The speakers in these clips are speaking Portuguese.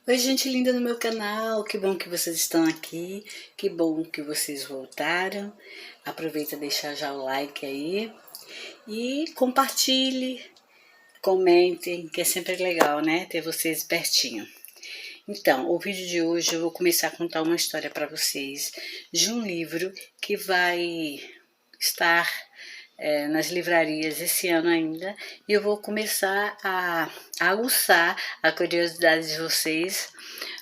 Oi, gente linda no meu canal, que bom que vocês estão aqui, que bom que vocês voltaram. Aproveita e deixar já o like aí e compartilhe, comentem, que é sempre legal, né, ter vocês pertinho. Então, o vídeo de hoje eu vou começar a contar uma história para vocês de um livro que vai estar nas livrarias esse ano ainda, e eu vou começar a aguçar a curiosidade de vocês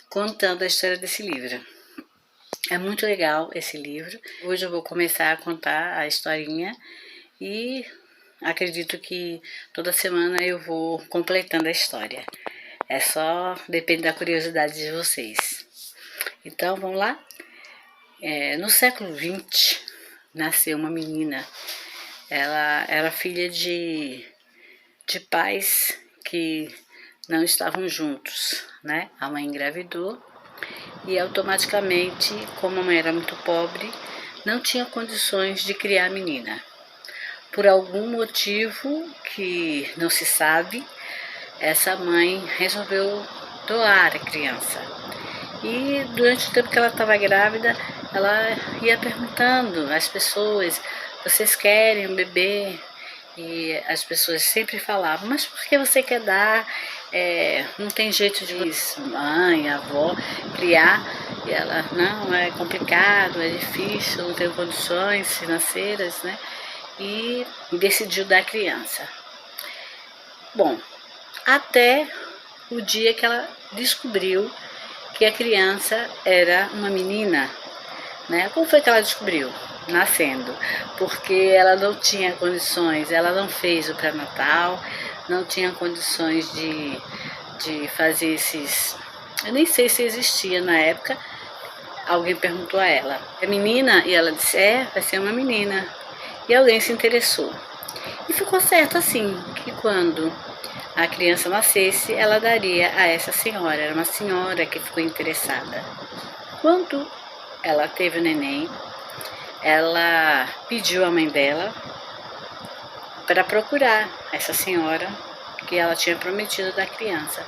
contando a história desse livro. É muito legal esse livro. Hoje eu vou começar a contar a historinha e acredito que toda semana eu vou completando a história. É só, depende da curiosidade de vocês. Então vamos lá? No século XX nasceu uma menina. Ela era filha de pais que não estavam juntos, né? A mãe engravidou e automaticamente, como a mãe era muito pobre, não tinha condições de criar a menina. Por algum motivo que não se sabe, essa mãe resolveu doar a criança. E durante o tempo que ela estava grávida, ela ia perguntando às pessoas: vocês querem um bebê? E as pessoas sempre falavam: mas por que você quer dar? Não tem jeito de mãe, avó, criar. E ela: não, é complicado, é difícil, não tenho condições financeiras, né? E decidiu dar a criança. Bom, até o dia que ela descobriu que a criança era uma menina, né? Como foi que ela descobriu? Nascendo, porque ela não tinha condições, ela não fez o pré-natal, não tinha condições de fazer esses... Eu nem sei se existia na época. Alguém perguntou a ela: é menina? E ela disse: vai ser uma menina. E alguém se interessou. E ficou certo assim, que quando a criança nascesse, ela daria a essa senhora. Era uma senhora que ficou interessada. Quando ela teve o neném, ela pediu à mãe dela para procurar essa senhora que ela tinha prometido da criança.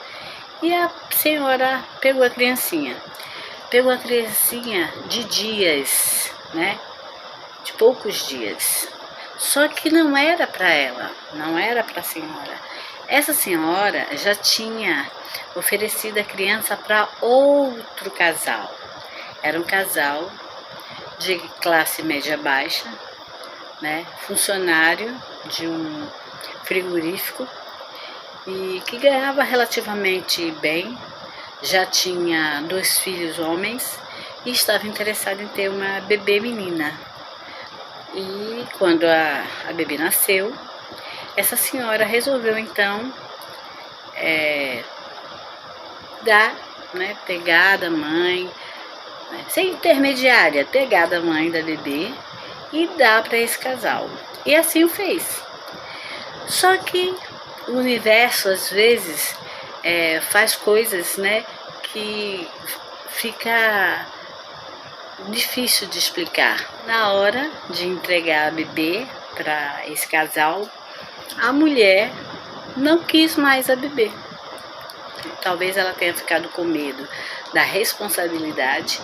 E a senhora pegou a criancinha. Pegou a criancinha de dias, né? De poucos dias. Só que não era para ela, não era para a senhora. Essa senhora já tinha oferecido a criança para outro casal. Era um casal de classe média baixa, né, funcionário de um frigorífico e que ganhava relativamente bem, já tinha 2 filhos homens e estava interessado em ter uma bebê menina. E quando a bebê nasceu, essa senhora resolveu então dar, né, pegar da mãe, ser intermediária, pegar da mãe da bebê e dar para esse casal. E assim o fez. Só que o universo às vezes faz coisas, né, que fica difícil de explicar. Na hora de entregar a bebê para esse casal, a mulher não quis mais a bebê. Talvez ela tenha ficado com medo da responsabilidade.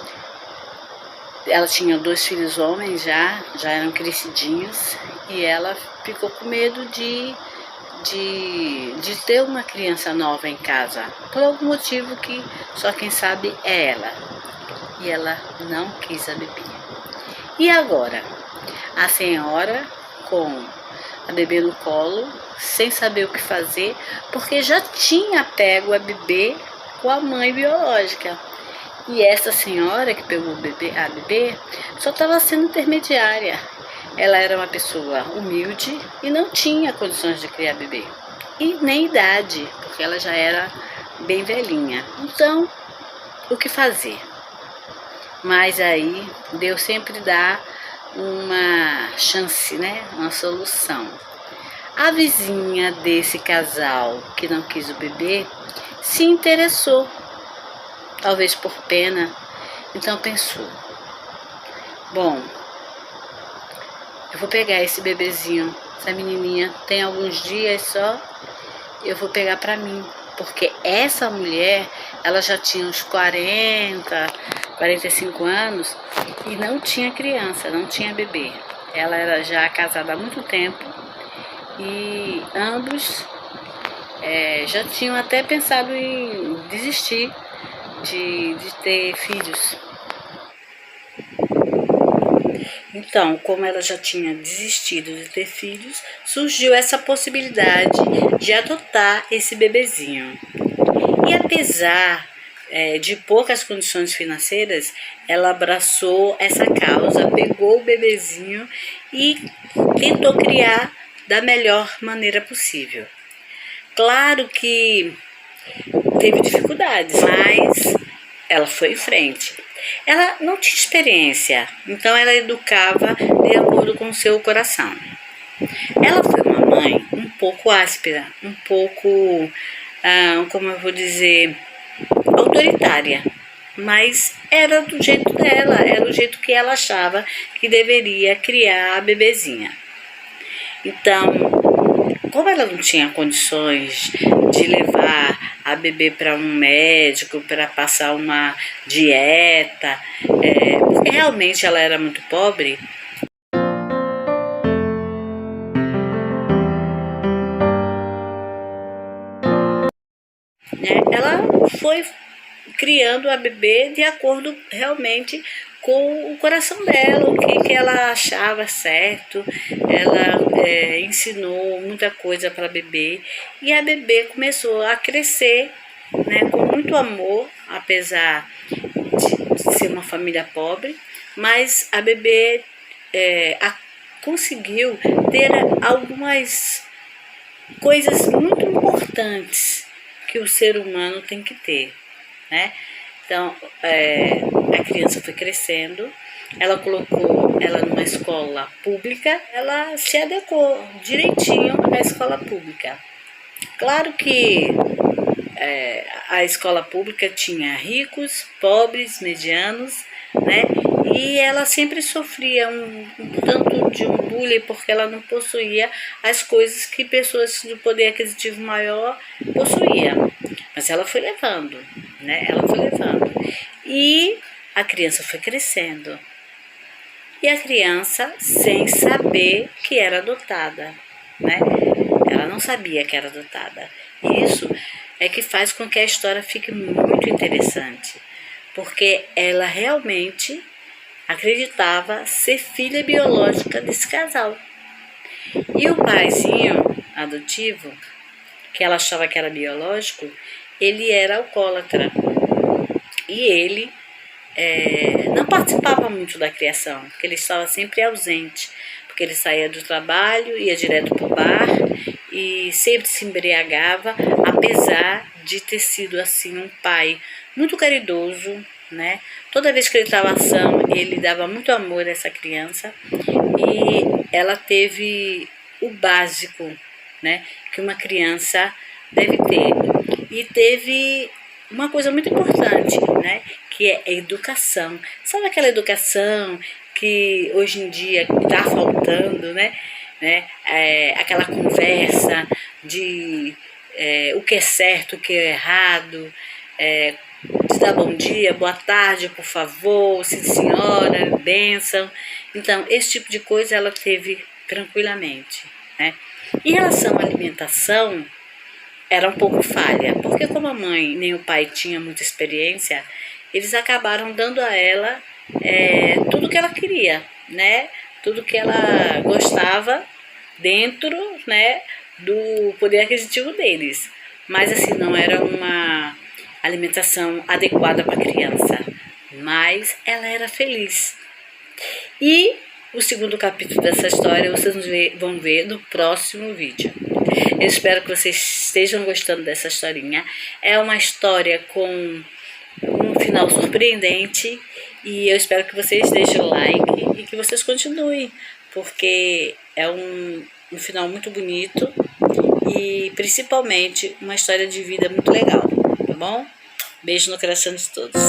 Ela tinha 2 filhos homens já eram crescidinhos, e ela ficou com medo de ter uma criança nova em casa, por algum motivo que só quem sabe é ela. E ela não quis a bebê. E agora? A senhora com a bebê no colo, sem saber o que fazer, porque já tinha pego a bebê com a mãe biológica. E essa senhora que pegou a bebê só estava sendo intermediária. Ela era uma pessoa humilde e não tinha condições de criar bebê. E nem idade, porque ela já era bem velhinha. Então, o que fazer? Mas aí, Deus sempre dá uma chance, né? Uma solução. A vizinha desse casal que não quis o bebê se interessou, talvez por pena. Então pensou: bom, eu vou pegar esse bebezinho, essa menininha tem alguns dias só, eu vou pegar para mim, porque essa mulher, ela já tinha uns 45 anos e não tinha criança, não tinha bebê. Ela era já casada há muito tempo e ambos já tinham até pensado em desistir de ter filhos. Então, como ela já tinha desistido de ter filhos, surgiu essa possibilidade de adotar esse bebezinho. E apesar de poucas condições financeiras, ela abraçou essa causa, pegou o bebezinho e tentou criar da melhor maneira possível. Claro que teve dificuldades, mas ela foi em frente. Ela não tinha experiência, então ela educava de acordo com o seu coração. Ela foi uma mãe um pouco áspera, um pouco, como eu vou dizer, autoritária, mas era do jeito dela, era o jeito que ela achava que deveria criar a bebezinha. Então, como ela não tinha condições de levar a bebê para um médico, para passar uma dieta, porque realmente ela era muito pobre, ela foi criando a bebê de acordo realmente com o coração dela, o que ela achava certo. Ela ensinou muita coisa para a bebê e a bebê começou a crescer, né, com muito amor, apesar de ser uma família pobre, mas a bebê conseguiu ter algumas coisas muito importantes que o ser humano tem que ter, né? Então, a criança foi crescendo, ela colocou ela numa escola pública, ela se adequou direitinho à escola pública. Claro que a escola pública tinha ricos, pobres, medianos, né? E ela sempre sofria um tanto de um bullying porque ela não possuía as coisas que pessoas de poder aquisitivo maior possuíam. Mas ela foi levando, né? Ela foi levando. E a criança foi crescendo. E a criança sem saber que era adotada, né? Ela não sabia que era adotada. Isso é que faz com que a história fique muito interessante, porque ela realmente acreditava ser filha biológica desse casal. E o paizinho adotivo, que ela achava que era biológico, ele era alcoólatra. E ele não participava muito da criação, porque ele estava sempre ausente, porque ele saía do trabalho, ia direto para o bar e sempre se embriagava, apesar de ter sido assim um pai muito caridoso, né? Toda vez que ele estava são, ele dava muito amor a essa criança e ela teve o básico, né, que uma criança deve ter. E teve uma coisa muito importante, né, que é a educação. Sabe aquela educação que hoje em dia está faltando, né? Aquela conversa de o que é certo, o que é errado, de dar bom dia, boa tarde, por favor, sim senhora, bênção. Então, esse tipo de coisa ela teve tranquilamente, né? Em relação à alimentação, era um pouco falha, porque como a mãe nem o pai tinha muita experiência, eles acabaram dando a ela tudo que ela queria, né? Tudo que ela gostava dentro, né, do poder aquisitivo deles. Mas assim, não era uma alimentação adequada para a criança, mas ela era feliz. E o segundo capítulo dessa história vocês vão ver no próximo vídeo. Eu espero que vocês estejam gostando dessa historinha. É uma história com um final surpreendente e eu espero que vocês deixem o like e que vocês continuem, porque é um final muito bonito e principalmente uma história de vida muito legal, tá bom? Beijo no coração de todos.